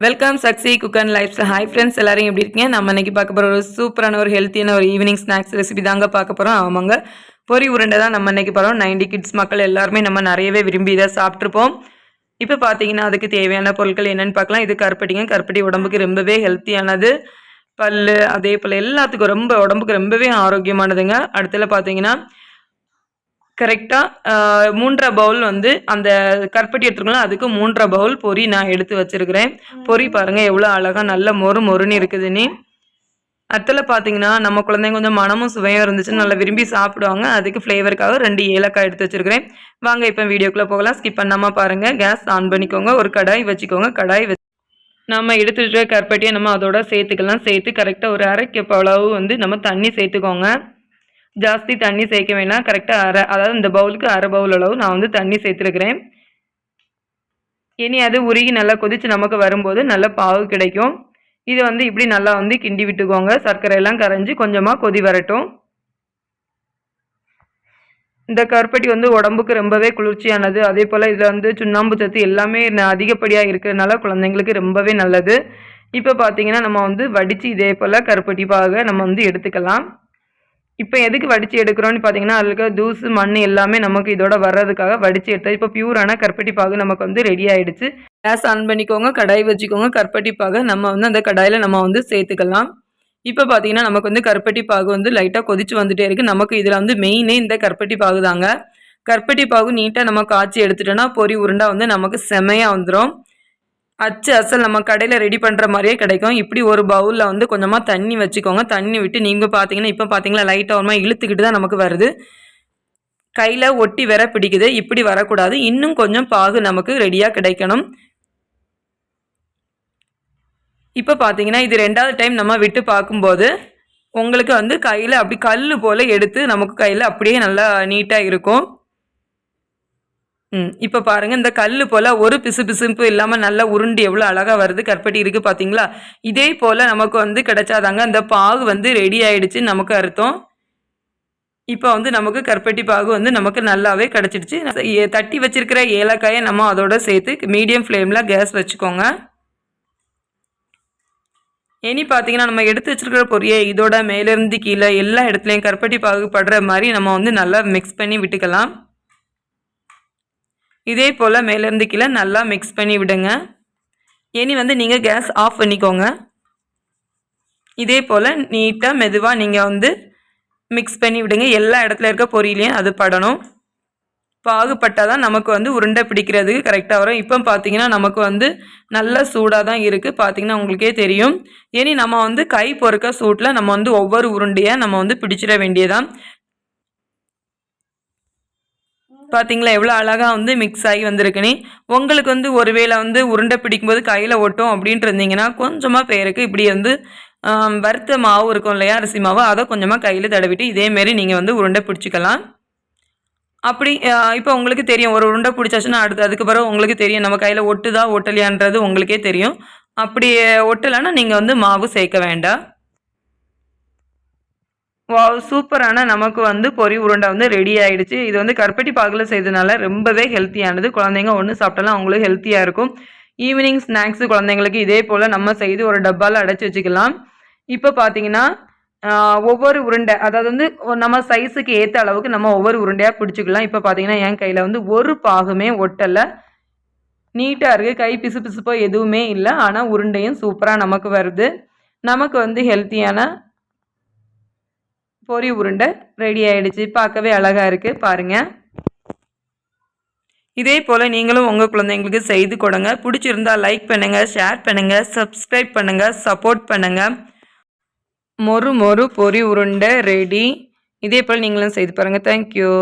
Welcome சக்ஸி cook and lifestyle. Hi friends, எல்லாரும் எப்படி இருக்கீங்க? நம்ம இன்னைக்கு பார்க்க போகிற ஒரு சூப்பரான ஒரு ஹெல்த்தியான ஒரு ஈவினிங் ஸ்நாக்ஸ் ரெசிபி தாங்க பார்க்க போகிறோம். ஆமாங்க, பொரி உருண்டை தான் நம்ம இன்னைக்கு போகிறோம். 90 கிட்ஸ் மக்கள் எல்லாருமே நம்ம நிறையவே விரும்பி இதை சாப்பிட்ருப்போம். இப்போ பார்த்தீங்கன்னா அதுக்கு தேவையான பொருட்கள் என்னென்னு பார்க்கலாம். இது கருப்பட்டிங்க. கருப்பட்டி உடம்புக்கு ரொம்பவே ஹெல்த்தியானது. பல் அதே போல் எல்லாத்துக்கும் உடம்புக்கு ரொம்பவே ஆரோக்கியமானதுங்க. அடுத்தல பார்த்தீங்கன்னா கரெக்டாக 3.5 பவுல் வந்து அந்த கருப்பட்டி எடுத்துருக்கலாம். அதுக்கு 3.5 பவுல் பொரி நான் எடுத்து வச்சுருக்கிறேன். பொரி பாருங்கள் எவ்வளோ அழகாக நல்ல மொறுன்னு இருக்குதுன்னு. அடுத்தல பார்த்தீங்கன்னா நம்ம குழந்தைங்க கொஞ்சம் மனமும் சுவையும் இருந்துச்சுன்னு நல்லா விரும்பி சாப்பிடுவாங்க. அதுக்கு ஃப்ளேவருக்காக 2 ஏலக்காய் எடுத்து வச்சுருக்கிறேன். வாங்க இப்போ வீடியோக்குள்ளே போகலாம். ஸ்கிப் பண்ணாமல் பாருங்கள். கேஸ் ஆன் பண்ணிக்கோங்க. ஒரு கடாய் வச்சுக்கோங்க. கடாய் வச்சு நம்ம எடுத்து வச்சுருக்க கருப்பட்டியை நம்ம அதோட சேர்த்துக்கலாம். சேர்த்து கரெக்டாக ஒரு 1/2 கப் அளவு வந்து நம்ம தண்ணி சேர்த்துக்கோங்க. ஜாஸ்தி தண்ணி சேர்க்க வேணாம். கரெக்டாக அதாவது இந்த பவுலுக்கு 1/2 பவுல் அளவு நான் வந்து தண்ணி சேர்த்துருக்கிறேன். இனி அது உருகி நல்லா கொதித்து நமக்கு வரும்போது நல்ல பாகு கிடைக்கும். இது வந்து இப்படி நல்லா வந்து கிண்டி விட்டுக்கோங்க. சர்க்கரை எல்லாம் கரைஞ்சி கொஞ்சமாக கொதி வரட்டும். இந்த கருப்பட்டி வந்து உடம்புக்கு ரொம்பவே குளிர்ச்சியானது. அதே போல் இதில் வந்து சுண்ணாம்பு சத்து எல்லாமே அதிகப்படியாக இருக்கிறதுனால குழந்தைங்களுக்கு ரொம்பவே நல்லது. இப்போ பார்த்தீங்கன்னா நம்ம வந்து வடித்து இதே போல் கருப்பட்டி பாகை நம்ம வந்து எடுத்துக்கலாம். இப்போ எதுக்கு வடித்து எடுக்கிறோன்னு பார்த்தீங்கன்னா அதில் இருக்க தூசு மண் எல்லாமே நமக்கு இதோட வர்றதுக்காக வடித்து எடுத்தது. இப்போ பியூரான கருப்பட்டி பாகு நமக்கு வந்து ரெடி ஆகிடுச்சு. கேஸ் ஆன் பண்ணிக்கோங்க. கடாய் வச்சுக்கோங்க. கருப்பட்டி பாகை நம்ம வந்து அந்த கடாயில் நம்ம வந்து சேர்த்துக்கலாம். இப்போ பார்த்தீங்கன்னா நமக்கு வந்து கருப்பட்டி பாகு வந்து லைட்டாக கொதிச்சு வந்துட்டே இருக்குது. நமக்கு இதில் வந்து மெயினே இந்த கருப்பட்டி பாகு தாங்க. கருப்பட்டி பாகு நீட்டாக நம்ம காய்ச்சி எடுத்துட்டோன்னா பொரி உருண்டை வந்து நமக்கு செமையாக வந்துடும். அசல் நம்ம கடையில் ரெடி பண்ணுற மாதிரியே கிடைக்கும். இப்படி ஒரு பவுலில் வந்து கொஞ்சமாக தண்ணி வச்சுக்கோங்க. தண்ணி விட்டு நீங்கள் பார்த்தீங்கன்னா இப்போ பார்த்தீங்களா லைட்டாக ஒரு மாதிரி இழுத்துக்கிட்டு தான் நமக்கு வருது. கையில் ஒட்டி வர பிடிக்குது. இப்படி வரக்கூடாது. இன்னும் கொஞ்சம் பாகு நமக்கு ரெடியாக கிடைக்கணும். இப்போ பார்த்தீங்கன்னா இது 2வது டைம் நம்ம விட்டு பார்க்கும்போது உங்களுக்கு வந்து கையில் அப்படி கல் போல் எடுத்து நமக்கு கையில் அப்படியே நல்லா நீட்டாக இருக்கும். இப்போ பாருங்கள், இந்த கல் போல் ஒரு பிசுபிசுப்பு இல்லாமல் நல்லா உருண்டு எவ்வளோ அழகாக வருது. கருப்பட்டி இருக்குது பார்த்தீங்களா? இதே போல் நமக்கு வந்து கிடைச்சாதாங்க அந்த பாகு வந்து ரெடி ஆகிடுச்சின்னு நமக்கு அர்த்தம். இப்போ வந்து நமக்கு கருப்பட்டி பாகு வந்து நமக்கு நல்லாவே கிடச்சிடுச்சு. தட்டி வச்சிருக்கிற ஏலக்காயை நம்ம அதோட சேர்த்து மீடியம் ஃப்ளேமில் கேஸ் வச்சுக்கோங்க. இனி பார்த்தீங்கன்னா நம்ம எடுத்து வச்சிருக்கிற பொரியை இதோட மேலேருந்து கீழே எல்லா இடத்துலையும் கருப்பட்டி பாகு படுற மாதிரி நம்ம வந்து நல்லா மிக்ஸ் பண்ணி விட்டுக்கலாம். இதே போல் மேலேருந்து கீழே நல்லா மிக்ஸ் பண்ணி விடுங்க. இனி வந்து நீங்கள் கேஸ் ஆஃப் பண்ணிக்கோங்க. இதே போல் நீட்டாக மெதுவாக நீங்கள் வந்து மிக்ஸ் பண்ணி விடுங்க. எல்லா இடத்துல இருக்க பொரியிலையும் அது படணும். பாகுபட்டால் தான் நமக்கு வந்து உருண்டை பிடிக்கிறதுக்கு கரெக்டாக வரும். இப்போ பார்த்தீங்கன்னா நமக்கு வந்து நல்ல சூடாக தான் இருக்குது. பார்த்தீங்கன்னா உங்களுக்கே தெரியும். இனி நம்ம வந்து கை பொறுக்க சூட்டில் நம்ம வந்து ஒவ்வொரு உருண்டையாக நம்ம வந்து பிடிச்சிட வேண்டியதான். பார்த்தீங்களா எவ்வளோ அழகாக வந்து மிக்ஸ் ஆகி வந்திருக்குன்னு. உங்களுக்கு வந்து ஒருவேளை வந்து உருண்டை பிடிக்கும்போது கையில் ஒட்டும் அப்படின்ட்டு இருந்தீங்கன்னா கொஞ்சமாக பேருக்கு இப்படி வந்து வறுத்த மாவு இருக்கும் இல்லையா, அரிசி மாவு, அதை கொஞ்சமாக கையில் தடவிட்டு இதேமாரி நீங்கள் வந்து உருண்டை பிடிச்சிக்கலாம். அப்படி இப்போ உங்களுக்கு தெரியும் ஒரு உருண்டை பிடிச்சாச்சுன்னா அதுக்கு பிறகு உங்களுக்கு தெரியும் நம்ம கையில் ஒட்டுதா ஒட்டலையான்றது உங்களுக்கே தெரியும். அப்படி ஒட்டலைன்னா நீங்கள் வந்து மாவு சேர்க்க வேண்டாம். சூப்பரான நமக்கு வந்து பொரி உருண்டை வந்து ரெடி ஆகிடுச்சு. இது வந்து கருப்பட்டி பாகில் செய்ததுனால ரொம்பவே ஹெல்த்தியானது. குழந்தைங்க ஒன்று சாப்பிட்டாலும் அவங்களுக்கு ஹெல்த்தியாக இருக்கும். ஈவினிங் ஸ்நாக்ஸு குழந்தைங்களுக்கு இதே போல் நம்ம செய்து ஒரு டப்பாவில் அடைச்சி வச்சுக்கலாம். இப்போ பார்த்தீங்கன்னா ஒவ்வொரு உருண்டை அதாவது வந்து நம்ம சைஸுக்கு ஏற்ற அளவுக்கு நம்ம ஒவ்வொரு உருண்டையாக பிடிச்சிக்கலாம். இப்போ பார்த்தீங்கன்னா என் கையில் வந்து ஒரு பாகுமே ஒட்டலை. நீட்டாக இருக்குது. கை பிசு பிசுப்போ எதுவுமே இல்லை. ஆனால் உருண்டையும் சூப்பராக நமக்கு வருது. நமக்கு வந்து ஹெல்த்தியான பொரி உருண்டை ரெடி ஆகிடுச்சு. பார்க்கவே அழகாக இருக்குது பாருங்கள். இதே போல் நீங்களும் உங்கள் குழந்தைங்களுக்கு செய்து கொடுங்க. பிடிச்சிருந்தால் லைக் பண்ணுங்கள், ஷேர் பண்ணுங்கள், சப்ஸ்கிரைப் பண்ணுங்கள், சப்போர்ட் பண்ணுங்கள். மொறு பொரி உருண்டை ரெடி. இதே போல் நீங்களும் செய்து பாருங்கள். தேங்க்யூ.